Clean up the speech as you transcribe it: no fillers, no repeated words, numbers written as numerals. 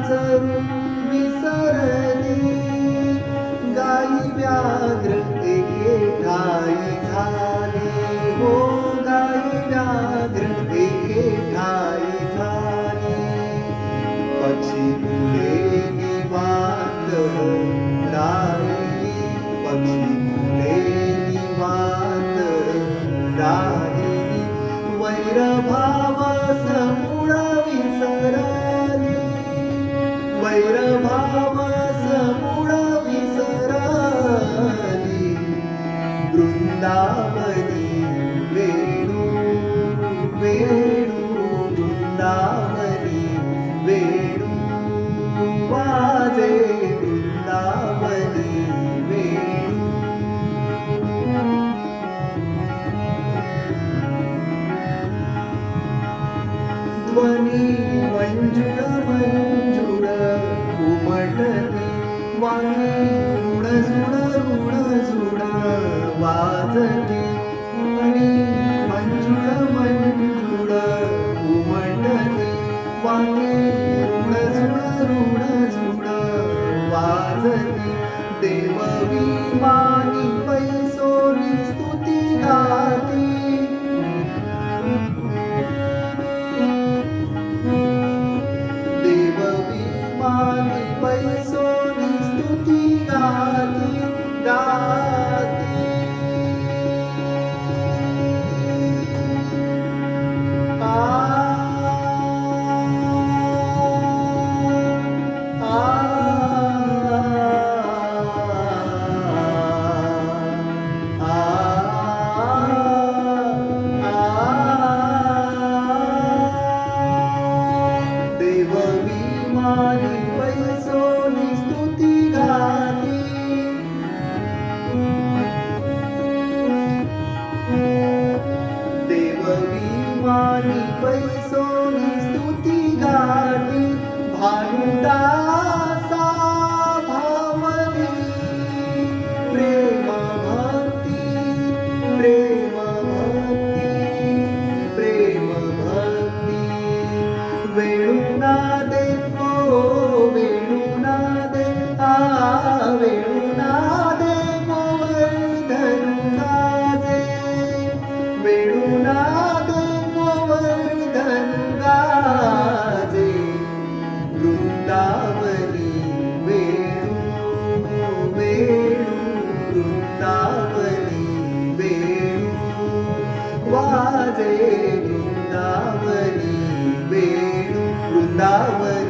चरू विसरली, गाई व्याघ्र एके ठाई झाले, हो गाई व्याघ्र एके ठाई झाले. पक्षी फुले निवांत राहिली, पक्षी फुले निवांत राहिली. वैरभाव समूळ विसरली, वैरभाव समूळ विसरली. वृंदावनी वेणू वेणू, वृंदावनी वेणू वाजे, वृंदावनी वेणू. ध्वनी मंजुळ मंजुळ उमटते, वाणी ऋणझुण ऋणझुण वाजते. ध्वनी मंजुळ मंजुळ उमटते, वाणी ऋणझुण ऋणझुण वाजते. देवविमानी पैसोनी स्तुती गाती, देवविमानी पैसोनी स्तुती गाती गाती. आ आ देवविमानी पैसोनी स्तुती गाती, देवविमानी पैसोनी स्तुती गाती. भानुदासा भावनी प्रेम भक्ती, प्रेम भक्ती, प्रेम भक्ती. वेणुनादे ओ वेणुनादे, आ वेणुनादे गोवर्धन गाजे, वेणुनादे गोवर्धन गाजे. वृंदावनी वेणू वेणू, वृंदावनी वेणू वाजे, वृंदावनी वेणू, वृंदावनी